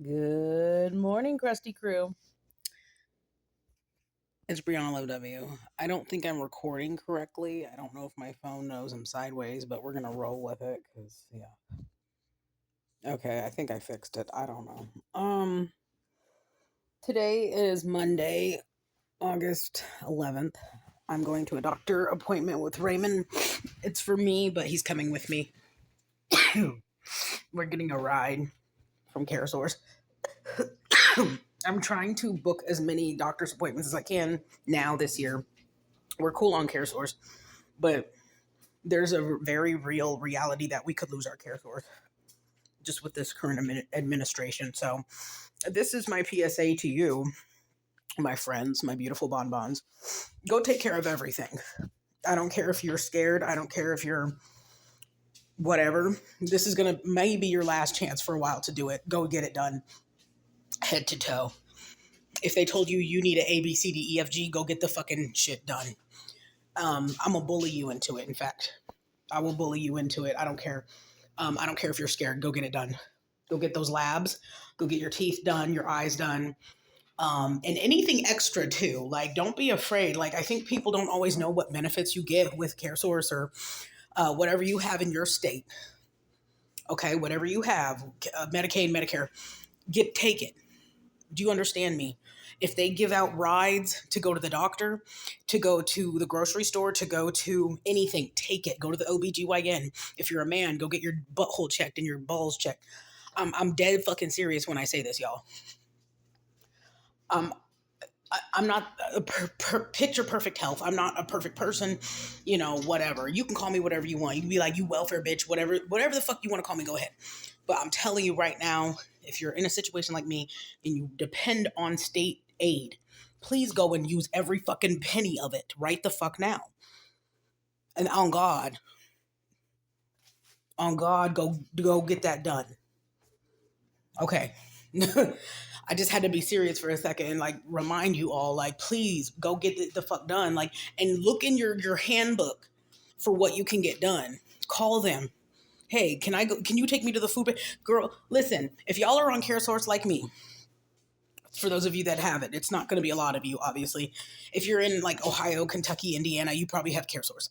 Good morning, Krusty Crew. It's Brianna Love W. I don't think I'm recording correctly. I don't know if my phone knows I'm sideways, but we're gonna roll with it because Okay, I think I fixed it. I don't know. Today is Monday, August 11th. I'm going to a doctor appointment with Raymond. It's for me, but he's coming with me. We're getting a ride from CareSource. I'm trying to book as many doctor's appointments as I can now this year. We're cool on CareSource, but there's a very real reality that we could lose our CareSource just with this current administration. So this is my PSA to you, my friends, my beautiful bonbons. Go take care of everything. I don't care if you're scared. I don't care if you're whatever. This is going to maybe your last chance for a while to do it. Go get it done head to toe. If they told you you need an A, B, C, D, E, F, G, go get the fucking shit done. I'm going to bully you into it, in fact. I will bully you into it. I don't care. I don't care if you're scared. Go get it done. Go get those labs. Go get your teeth done, your eyes done, and anything extra too. Like, don't be afraid. Like, I think people don't always know what benefits you get with CareSource or whatever you have in your state. Okay, whatever you have, Medicaid, Medicare, take it. Do you understand me? If they give out rides to go to the doctor, to go to the grocery store, to go to anything, take it. Go to the OBGYN. If you're a man, go get your butthole checked and your balls checked. I'm dead fucking serious when I say this, y'all. Um, I'm not a picture perfect health. I'm not a perfect person, whatever. You can call me whatever you want. You can be like, you welfare bitch, whatever the fuck you want to call me, go ahead. But I'm telling you right now, if you're in a situation like me and you depend on state aid, please go and use every fucking penny of it right the fuck now. And on God, go get that done. Okay. I just had to be serious for a second and like remind you all, like, please go get the fuck done. Like, and look in your handbook for what you can get done. Call them. Hey, can I go? Can you take me to the food bank? Girl, listen, if y'all are on CareSource like me, for those of you that have it, it's not going to be a lot of you, obviously. If you're in like Ohio, Kentucky, Indiana, you probably have CareSource.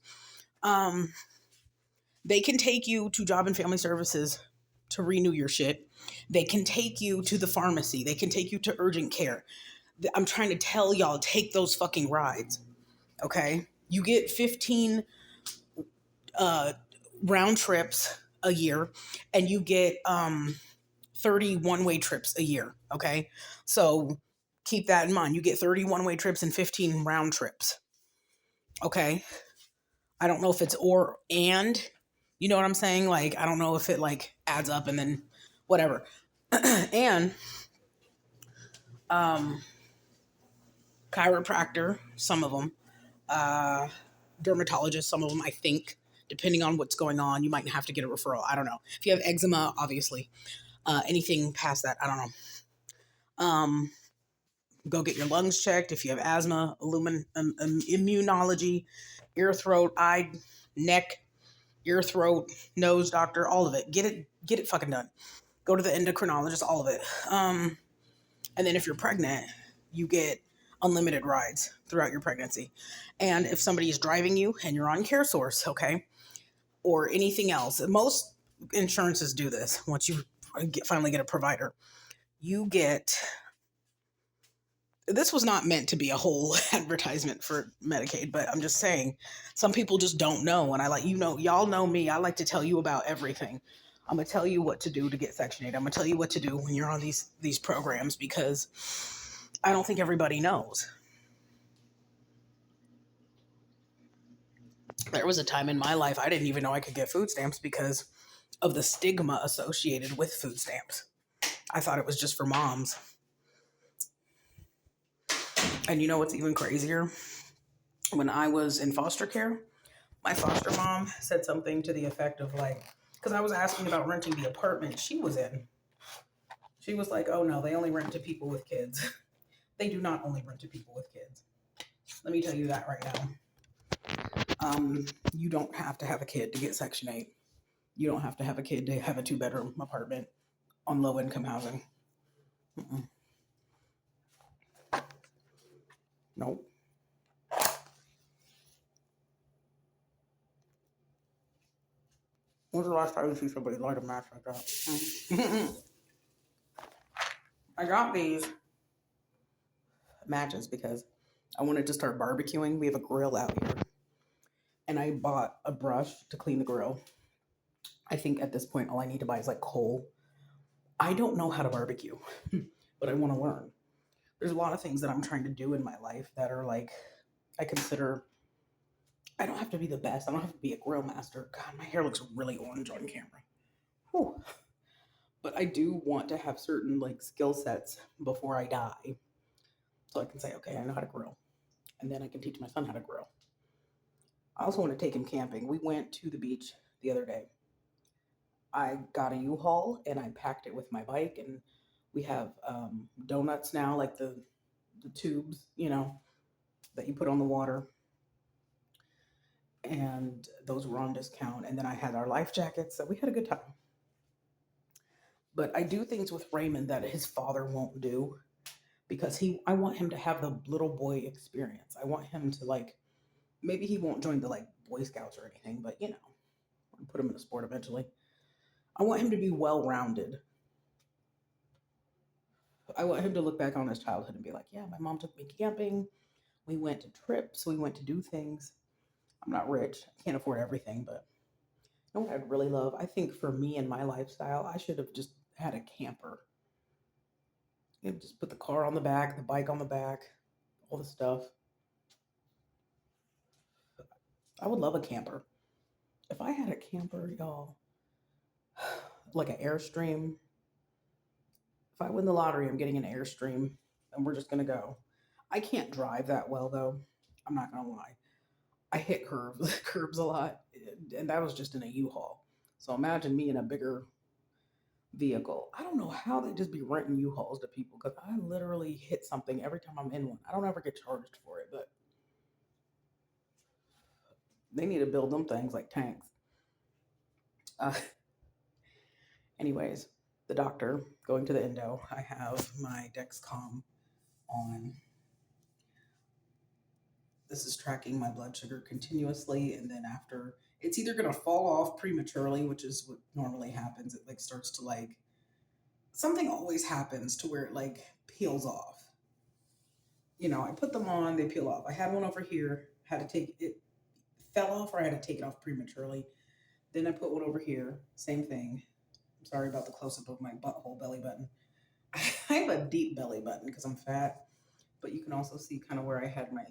They can take you to Job and Family Services to renew your shit. They can take you to the pharmacy. They can take you to urgent care. I'm trying to tell y'all, take those fucking rides. Okay? You get 15 round trips a year, and you get 30 one-way trips a year. Okay? So keep that in mind. You get 30 one-way trips and 15 round trips. Okay? I don't know if it's or and, you know what I'm saying? Like, I don't know if it like adds up and then whatever. And chiropractor, some of them, dermatologist, some of them, I think, depending on what's going on, you might have to get a referral. I don't know. If you have eczema, obviously, anything past that, I don't know. Go get your lungs checked. If you have asthma, immunology, ear, throat, eye, neck, ear, throat, nose doctor, all of it. Get it fucking done. Go to the endocrinologist, all of it. And then if you're pregnant, you get unlimited rides throughout your pregnancy. And if somebody is driving you and you're on CareSource, okay, or anything else, most insurances do this. Once you finally get a provider, you get. This was not meant to be a whole advertisement for Medicaid, but I'm just saying, some people just don't know. And y'all know me. I like to tell you about everything. I'm going to tell you what to do to get Section 8. I'm going to tell you what to do when you're on these programs, because I don't think everybody knows. There was a time in my life I didn't even know I could get food stamps because of the stigma associated with food stamps. I thought it was just for moms. And you know what's even crazier? When I was in foster care, my foster mom said something to the effect of like, because I was asking about renting the apartment she was in. She was like, oh no, they only rent to people with kids. They do not only rent to people with kids. Let me tell you that right now. You don't have to have a kid to get Section 8. You don't have to have a kid to have a 2-bedroom apartment on low income housing. Mm-mm. Nope. When's the last time you see somebody light a match like that? Mm. I got these matches because I wanted to start barbecuing. We have a grill out here, and I bought a brush to clean the grill. I think at this point, all I need to buy is like coal. I don't know how to barbecue, but I want to learn. There's a lot of things that I'm trying to do in my life that are like, I consider, I don't have to be the best. I don't have to be a grill master. God, my hair looks really orange on camera. Whew. But I do want to have certain like skill sets before I die. So I can say, okay, I know how to grill. And then I can teach my son how to grill. I also want to take him camping. We went to the beach the other day. I got a U-Haul and I packed it with my bike, and we have donuts now, like the tubes, that you put on the water, and those were on discount. And then I had our life jackets, so we had a good time. But I do things with Raymond that his father won't do because I want him to have the little boy experience. I want him to like, maybe he won't join the like Boy Scouts or anything, but put him in a sport eventually. I want him to be well rounded. I want him to look back on his childhood and be like, yeah, my mom took me camping. We went to trips. We went to do things. I'm not rich. I can't afford everything, but you know what I'd really love? I think for me and my lifestyle, I should have just had a camper. Just put the car on the back, the bike on the back, all the stuff. I would love a camper. If I had a camper, y'all, like an Airstream, if I win the lottery, I'm getting an Airstream and we're just going to go. I can't drive that well, though. I'm not going to lie. I hit curbs a lot, and that was just in a U-Haul. So imagine me in a bigger vehicle. I don't know how they just be renting U-Hauls to people because I literally hit something every time I'm in one. I don't ever get charged for it, but they need to build them things like tanks. Uh, anyways, the doctor, going to the endo. I have my Dexcom on. This is tracking my blood sugar continuously, and then after, it's either going to fall off prematurely, which is what normally happens. It like starts to like, something always happens to where it like peels off. I put them on, they peel off. I had one over here, had to take it, fell off, or I had to take it off prematurely. Then I put one over here, same thing. I'm sorry about the close up of my butthole belly button. I have a deep belly button because I'm fat, but you can also see kind of where I had my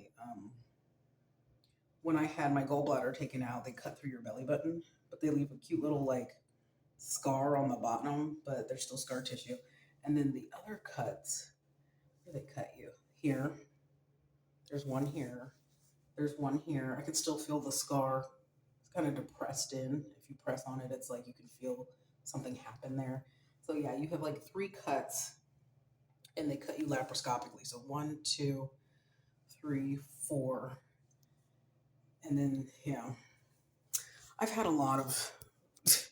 when I had my gallbladder taken out, they cut through your belly button, but they leave a cute little like scar on the bottom, but there's still scar tissue. And then the other cuts, where they cut you here. There's one here. There's one here. I can still feel the scar. It's kind of depressed in. If you press on it, it's like you can feel something happen there. So yeah, you have like 3 cuts, and they cut you laparoscopically. So 1, 2, 3, 4, and then I've had a lot of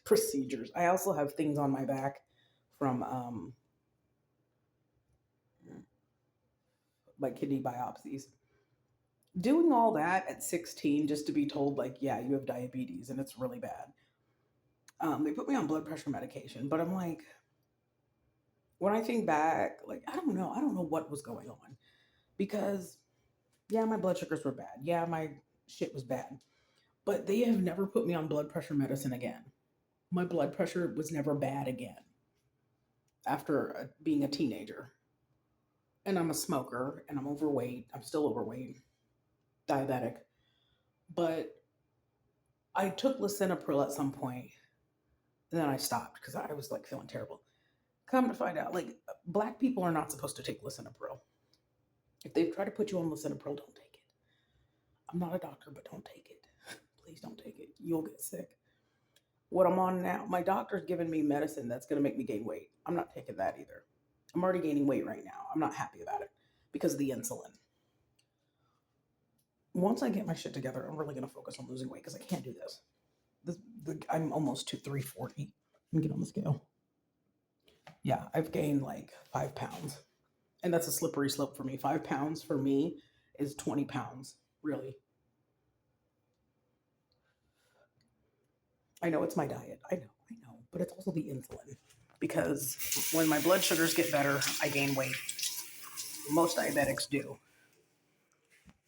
procedures. I also have things on my back from like kidney biopsies. Doing all that at 16 just to be told like, yeah, you have diabetes and it's really bad. They put me on blood pressure medication, but I'm like, when I think back, like, I don't know what was going on because yeah, my blood sugars were bad. Yeah, my shit was bad, but they have never put me on blood pressure medicine again. My blood pressure was never bad again after being a teenager. And I'm a smoker and I'm overweight. I'm still overweight, diabetic. But I took lisinopril at some point, and then I stopped because I was like feeling terrible. Come to find out, like, black people are not supposed to take lisinopril. If they try to put you on lisinopril, don't take it. I'm not a doctor, but don't take it. Please don't take it. You'll get sick. What I'm on now, my doctor's giving me medicine that's going to make me gain weight. I'm not taking that either. I'm already gaining weight right now. I'm not happy about it because of the insulin. Once I get my shit together, I'm really going to focus on losing weight because I can't do this. I'm almost to 340. Let me get on the scale. Yeah, I've gained like 5 pounds. And that's a slippery slope for me. 5 pounds for me is 20 pounds, really. I know it's my diet. I know. But it's also the insulin. Because when my blood sugars get better, I gain weight. Most diabetics do.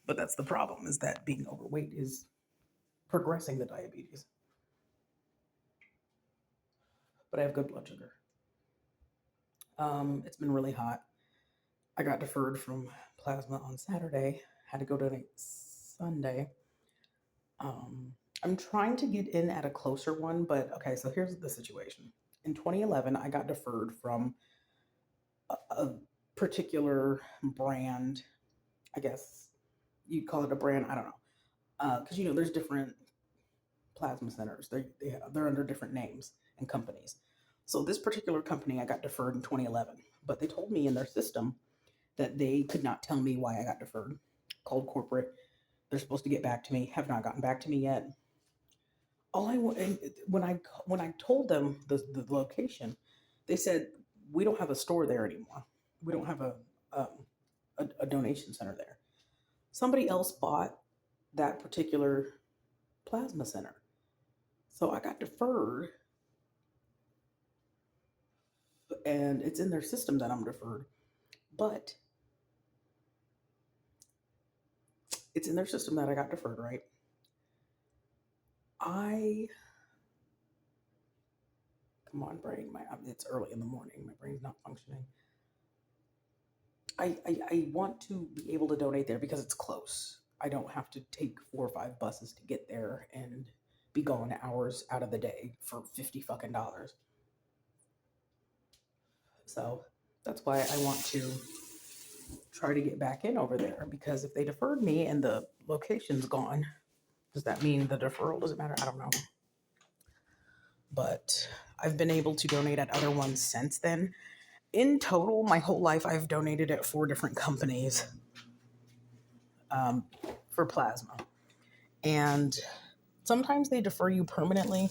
But that's the problem, is that being overweight is progressing the diabetes. But I have good blood sugar. It's been really hot. I got deferred from plasma on Saturday. Had to go donate Sunday. Um, I'm trying to get in at a closer one, but okay, so here's the situation. In 2011, I got deferred from a particular brand. I guess you'd call it a brand. I don't know. Because, there's different plasma centers. They're under different names and companies. So this particular company, I got deferred in 2011, but they told me in their system that they could not tell me why I got deferred. Called corporate. They're supposed to get back to me. Have not gotten back to me yet. All I and when I told them the location, they said we don't have a store there anymore. We don't have um, a donation center there. Somebody else bought that particular plasma center, so I got deferred, and it's in their system that I'm deferred. But it's in their system that I got deferred, right? I Come on, brain. It's early in the morning. My brain's not functioning. I want to be able to donate there because it's close. I don't have to take 4 or 5 buses to get there and be gone hours out of the day for 50 fucking dollars. So that's why I want to try to get back in over there, because if they deferred me and the location's gone, does that mean the deferral doesn't matter? I don't know. But I've been able to donate at other ones since then. In total, my whole life, I've donated at 4 different companies um, for plasma. And sometimes they defer you permanently,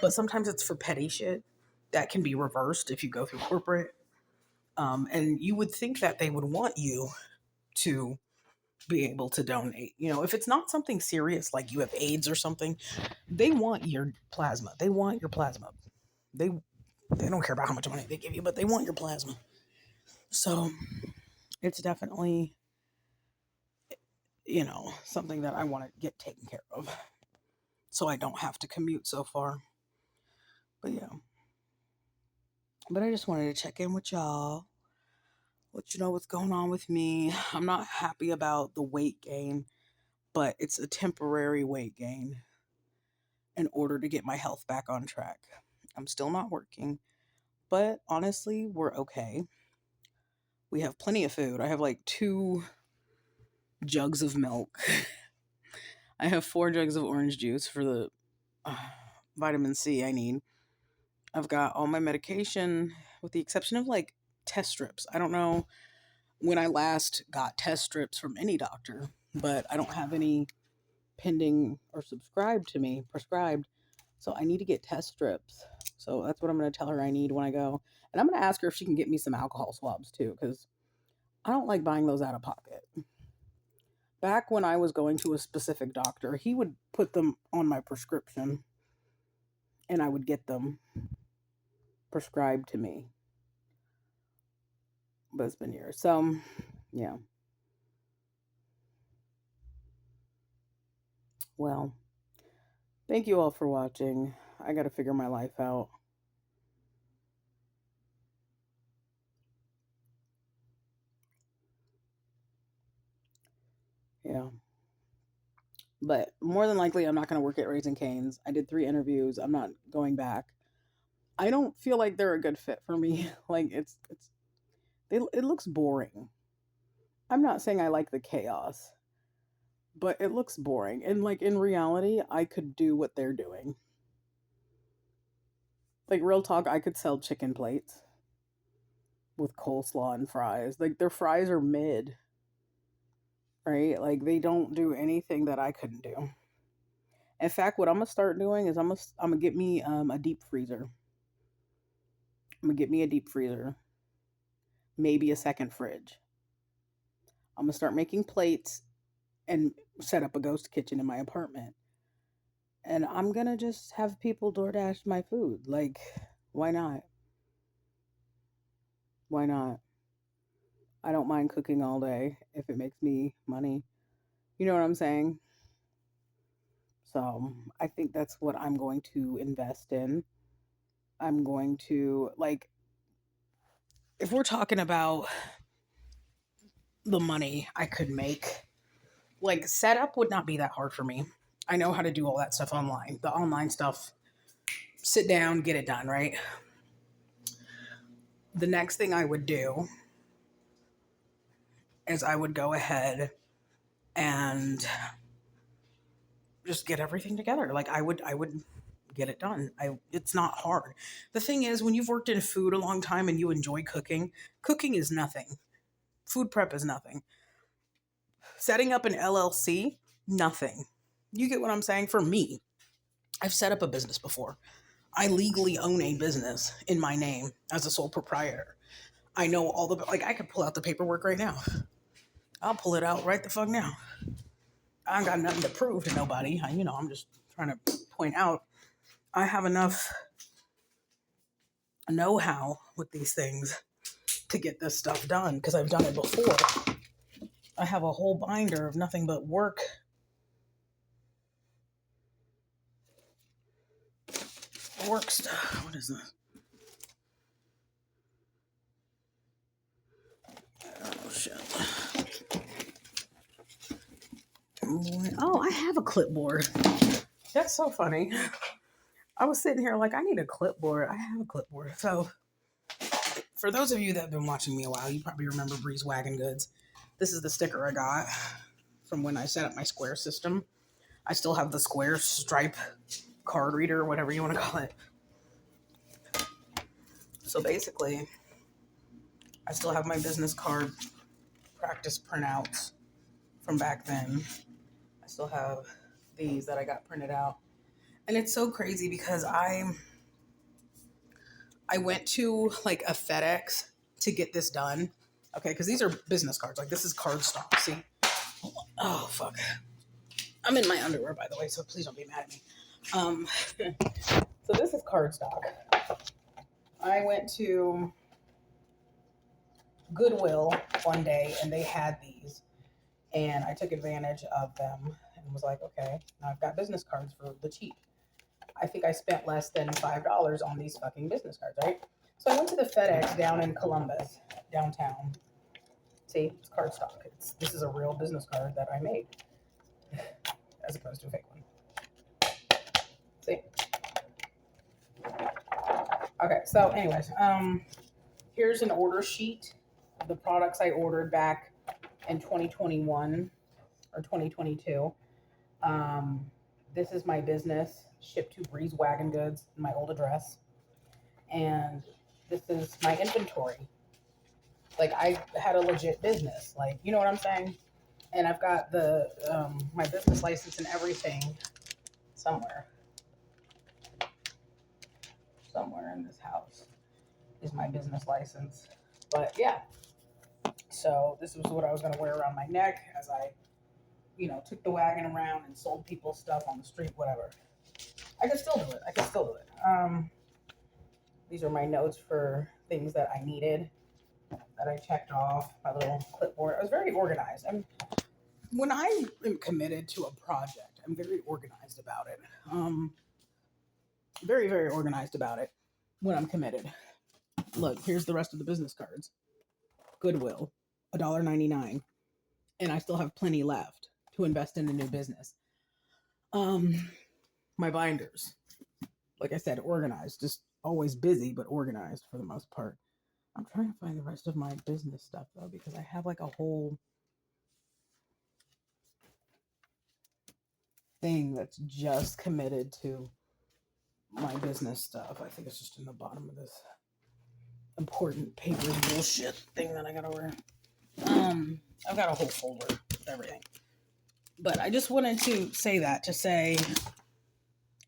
but sometimes it's for petty shit that can be reversed if you go through corporate. And you would think that they would want you to be able to donate. If it's not something serious like you have AIDS or something, they want your plasma. They want your plasma. They they don't care about how much money they give you, but they want your plasma. So it's definitely, something that I want to get taken care of, so I don't have to commute so far. But yeah. But I just wanted to check in with y'all, let you know what's going on with me. I'm not happy about the weight gain, but it's a temporary weight gain in order to get my health back on track. I'm still not working, but honestly, we're okay. We have plenty of food. I have like 2 jugs of milk. I have 4 jugs of orange juice for the uh, vitamin C I need. I've got all my medication, with the exception of like test strips. I don't know when I last got test strips from any doctor, but I don't have any pending or prescribed. So I need to get test strips. So that's what I'm going to tell her I need when I go. And I'm going to ask her if she can get me some alcohol swabs too, because I don't like buying those out of pocket. Back when I was going to a specific doctor, he would put them on my prescription and I would get them prescribed to me. But it's been years. So, yeah. Well, thank you all for watching. I got to figure my life out. Yeah. But more than likely, I'm not going to work at Raising Cane's. I did 3 interviews. I'm not going back. I don't feel like they're a good fit for me. Like it looks boring. I'm not saying I like the chaos, but it looks boring. And like in reality, I could do what they're doing. Like real talk, I could sell chicken plates with coleslaw and fries. Like their fries are mid, right? Like they don't do anything that I couldn't do. In fact, what I'm gonna start doing is I'm gonna get me a deep freezer. I'm going to get me a deep freezer, maybe a second fridge. I'm going to start making plates and set up a ghost kitchen in my apartment. And I'm going to just have people DoorDash my food. Like, why not? Why not? I don't mind cooking all day if it makes me money. You know what I'm saying? So I think that's what I'm going to invest in. I'm going to, like, if we're talking about the money I could make, like, setup would not be that hard for me. I know how to do all that stuff online. The online stuff, sit down, get it done, right? The next thing I would do is I would go ahead and just get everything together. Like, I would get it done. It's not hard. The thing is, when you've worked in food a long time and you enjoy cooking, cooking is nothing. Food prep is nothing. Setting up an LLC, nothing. You get what I'm saying? For me, I've set up a business before. I legally own a business in my name as a sole proprietor. I know all the, like, I could pull out the paperwork right now. I'll pull it out right the fuck now. I ain't got nothing to prove to nobody. I'm just trying to point out I have enough know-how with these things to get this stuff done because I've done it before. I have a whole binder of nothing but work stuff. What is this? Oh shit. Oh, I have a clipboard. That's so funny. I was sitting here like, I need a clipboard. I have a clipboard. So for those of you that have been watching me a while, you probably remember Breeze Wagon Goods. This is the sticker I got from when I set up my Square system. I still have the Square Stripe card reader, whatever you want to call it. So basically, I still have my business card practice printouts from back then. I still have these that I got printed out. And it's so crazy because I went to like a FedEx to get this done. Okay, because these are business cards. Like, this is cardstock. See? Oh, fuck. I'm in my underwear, by the way, so please don't be mad at me. So this is cardstock. I went to Goodwill one day, and they had these. And I took advantage of them and was like, okay, now I've got business cards for the cheap. I think I spent less than $5 on these fucking business cards, right? So I went to the FedEx down in Columbus, downtown. See, it's cardstock. This is a real business card that I made, as opposed to a fake one. See? Okay, so anyways, here's an order sheet of the products I ordered back in 2021 or 2022. This is my business, shipped to Breeze Wagon Goods, my old address. And this is my inventory. Like, I had a legit business. Like, you know what I'm saying? And I've got the my business license and everything somewhere. Somewhere in this house is my business license. But yeah. So this was what I was going to wear around my neck as I, took the wagon around and sold people stuff on the street, whatever. I can still do it. These are my notes for things that I needed, that I checked off, my little clipboard. I was very organized. When I am committed to a project, I'm very organized about it. Very, very organized about it when I'm committed. Look, here's the rest of the business cards. Goodwill, $1.99. And I still have plenty left to invest in a new business. My binders, like I said, organized, just always busy, but organized for the most part. I'm trying to find the rest of my business stuff though, because I have like a whole thing that's just committed to my business stuff. I think it's just in the bottom of this important paper bullshit thing that I gotta wear. I've got a whole folder with everything. But I just wanted to say that to say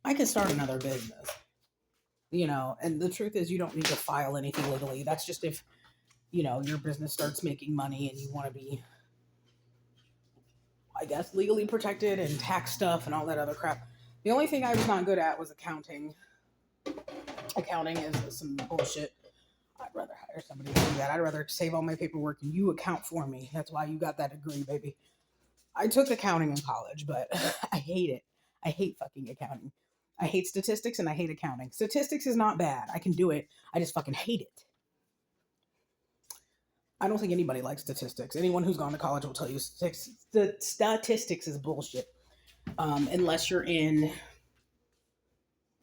I could start another business. And the truth is you don't need to file anything legally. That's just if, your business starts making money and you want to be, I guess, legally protected and tax stuff and all that other crap. The only thing I was not good at was accounting. Accounting is some bullshit. I'd rather hire somebody to do that. I'd rather save all my paperwork and you account for me. That's why you got that degree, baby. I took accounting in college, but I hate it. I hate fucking accounting. I hate statistics and I hate accounting. Statistics is not bad. I can do it. I just fucking hate it. I don't think anybody likes statistics. Anyone who's gone to college will tell you statistics is bullshit. Unless you're in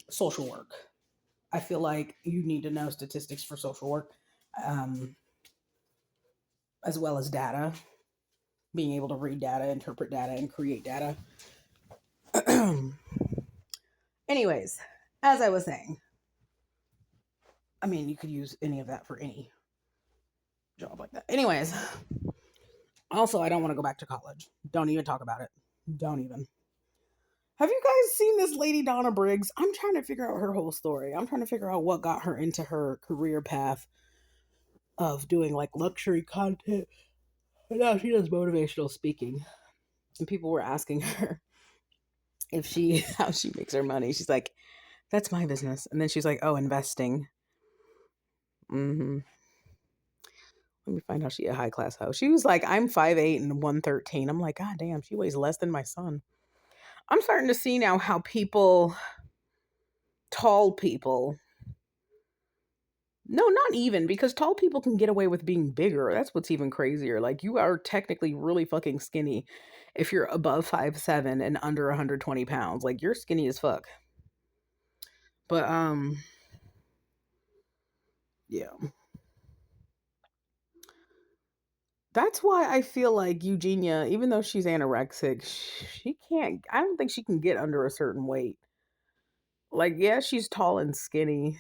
social work. I feel like you need to know statistics for social work, as well as data, being able to read data, interpret data, and create data. Anyways, as I was saying, I mean, you could use any of that for any job like that. Anyways, also, I don't want to go back to college. Don't even talk about it. Don't even. Have you guys seen this lady, Donna Briggs? I'm trying to figure out her whole story. I'm trying to figure out what got her into her career path of doing like luxury content. And now she does motivational speaking. And people were asking her how she makes her money. She's like, that's my business. And then she's like, oh, investing. Mm-hmm. Let me find out she a high class hoe. She was like, I'm 5'8" and 113. I'm like, God damn, she weighs less than my son. I'm starting to see now how tall people, no, not even, because tall people can get away with being bigger. That's what's even crazier. Like, you are technically really fucking skinny if you're above 5'7" and under 120 pounds. Like, you're skinny as fuck. But, yeah. That's why I feel like Eugenia, even though she's anorexic, I don't think she can get under a certain weight. Like, yeah, she's tall and skinny,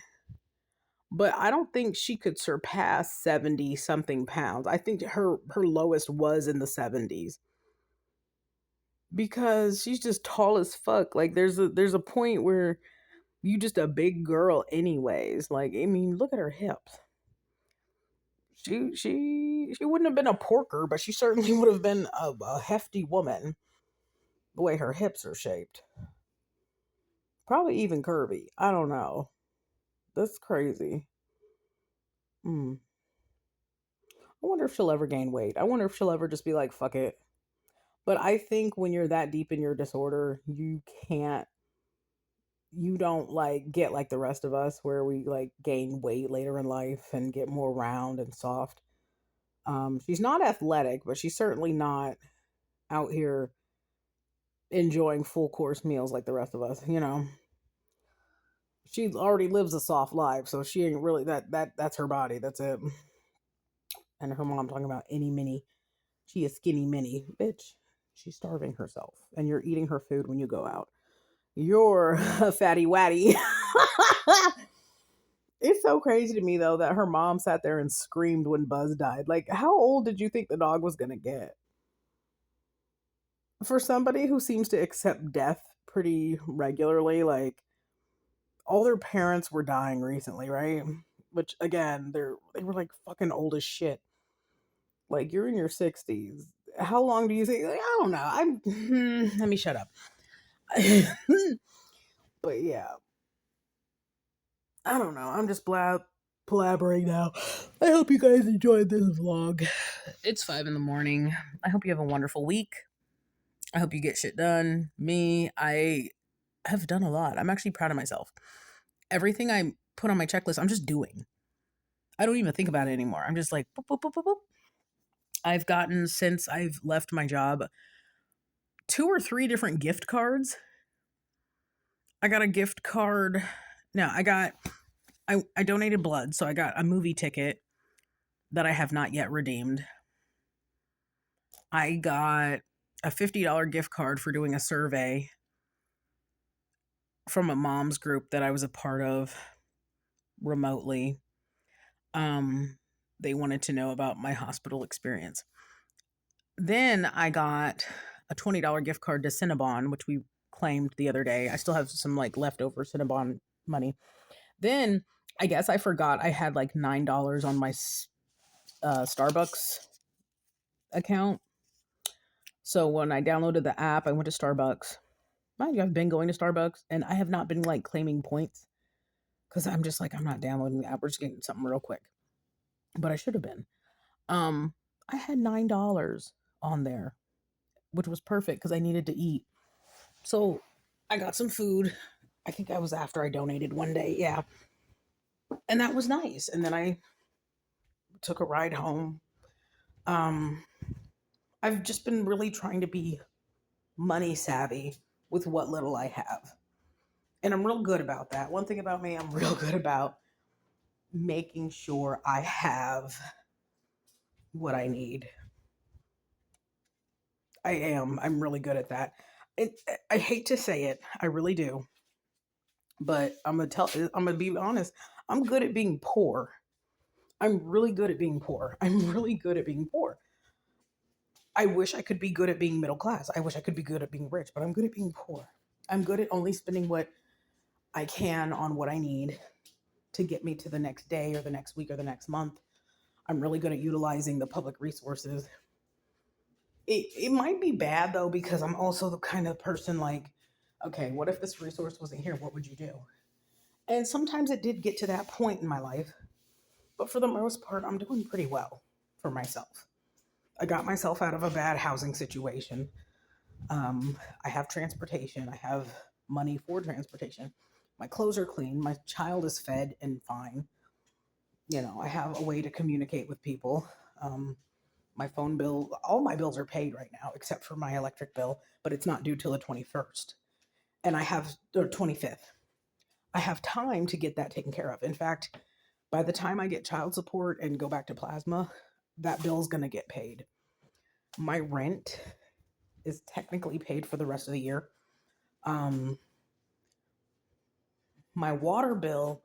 but I don't think she could surpass 70 something pounds. I think her lowest was in the 70s because she's just tall as fuck. Like, there's a point where you just a big girl anyways. Like, I mean, look at her hips. She wouldn't have been a porker, but she certainly would have been a hefty woman. The way her hips are shaped, probably even curvy. I don't know. That's crazy. Hmm. I wonder if she'll ever gain weight. I wonder if she'll ever just be like, fuck it. But I think when you're that deep in your disorder, you don't like get like the rest of us where we like gain weight later in life and get more round and soft. She's not athletic, but she's certainly not out here enjoying full course meals like the rest of us. She already lives a soft life, so she ain't really that's her body. That's it. And her mom talking about any mini. She is skinny mini. Bitch, she's starving herself. And you're eating her food when you go out. You're a fatty watty. It's so crazy to me though that her mom sat there and screamed when Buzz died. Like, how old did you think the dog was gonna get? For somebody who seems to accept death pretty regularly, like all their parents were dying recently, right? Which again, they were like fucking old as shit. Like, you're in your 60s. How long do you think? Like, I don't know. Let me shut up. But yeah, I don't know. I'm just blabbering now. I hope you guys enjoyed this vlog. It's 5 a.m. I hope you have a wonderful week. I hope you get shit done. Me, I have done a lot. I'm actually proud of myself. Everything I put on my checklist, I'm just doing. I don't even think about it anymore. I'm just like, boop, boop, boop, boop, boop. I've gotten, since I've left my job, 2 or 3 different gift cards. I got a gift card. No, I donated blood, so I got a movie ticket that I have not yet redeemed. I got a $50 gift card for doing a survey from a mom's group that I was a part of remotely. They wanted to know about my hospital experience. Then I got a $20 gift card to Cinnabon, which we claimed the other day. I still have some like leftover Cinnabon money. Then I guess I forgot I had like $9 on my Starbucks account. So when I downloaded the app, I went to Starbucks. Mind you, I've been going to Starbucks and I have not been like claiming points because I'm just like, I'm not downloading the app. We're just getting something real quick. But I should have been. Um, I had $9 on there, which was perfect because I needed to eat. So I got some food. I think I was after I donated one day. Yeah. And that was nice. And then I took a ride home. Um, I've just been really trying to be money savvy with what little I have. And I'm real good about that. One thing about me, I'm real good about making sure I have what I need. I am. I'm really good at that. I hate to say it. I really do. But I'm gonna be honest. I'm good at being poor. I'm really good at being poor. I'm really good at being poor. I wish I could be good at being middle class. I wish I could be good at being rich, but I'm good at being poor. I'm good at only spending what I can on what I need to get me to the next day or the next week or the next month. I'm really good at utilizing the public resources. It might be bad though, because I'm also the kind of person like, okay, what if this resource wasn't here? What would you do? And sometimes it did get to that point in my life, but for the most part, I'm doing pretty well for myself. I got myself out of a bad housing situation. I have transportation. I have money for transportation. My clothes are clean. My child is fed and fine. You know, I have a way to communicate with people. Um, my phone bill, all my bills are paid right now, except for my electric bill, but it's not due till the 21st. And I have, or 25th. I have time to get that taken care of. In fact, by the time I get child support and go back to plasma, that bill's going to get paid. My rent is technically paid for the rest of the year. Um, my water bill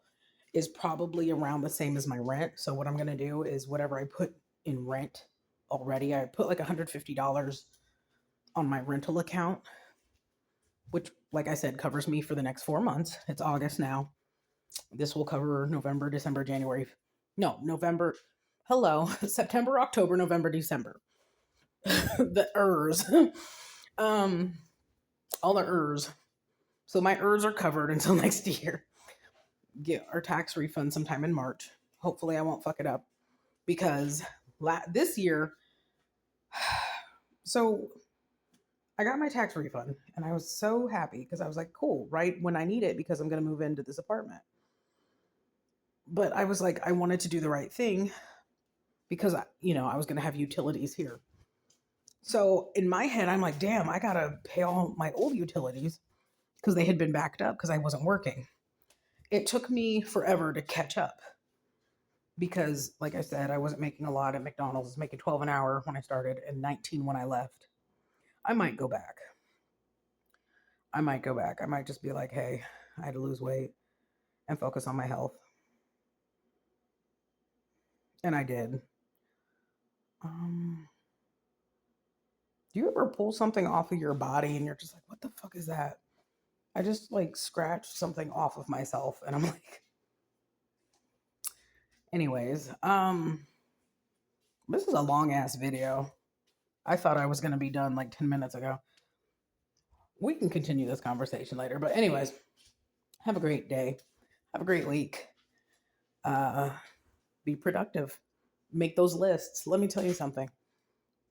is probably around the same as my rent. So what I'm going to do is whatever I put in rent already, I put like $150 on my rental account, which, like I said, covers me for the next 4 months. It's August now. This will cover November, December, January. No, November. Hello, September, October, November, December. The ERS. um, all the ERS. So my ERS are covered until next year. Get our tax refund sometime in March. Hopefully, I won't fuck it up because this year. So I got my tax refund and I was so happy because I was like, cool, right when I need it because I'm going to move into this apartment. But I was like, I wanted to do the right thing because, I was going to have utilities here. So in my head, I'm like, damn, I got to pay all my old utilities because they had been backed up because I wasn't working. It took me forever to catch up because, like I said, I wasn't making a lot at McDonald's. I was making 12 an hour when I started and 19 when I left. I might go back. I might go back. I might just be like, hey, I had to lose weight and focus on my health. And I did. Do you ever pull something off of your body and you're just like, what the fuck is that? I just like scratched something off of myself and I'm like, anyways, this is a long ass video. I thought I was going to be done like 10 minutes ago. We can continue this conversation later, but anyways, have a great day. Have a great week. Be productive. Make those lists. Let me tell you something.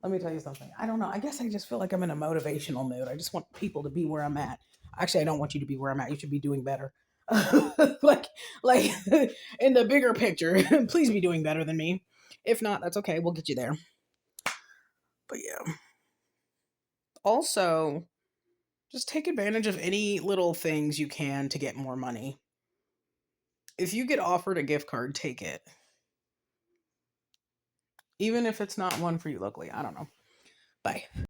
I don't know. I guess I just feel like I'm in a motivational mood. I just want people to be where I'm at. Actually, I don't want you to be where I'm at. You should be doing better. like, like in the bigger picture, please be doing better than me. If not, that's okay. We'll get you there. But yeah. Also, just take advantage of any little things you can to get more money. If you get offered a gift card, take it. Even if it's not one for you locally. I don't know. Bye.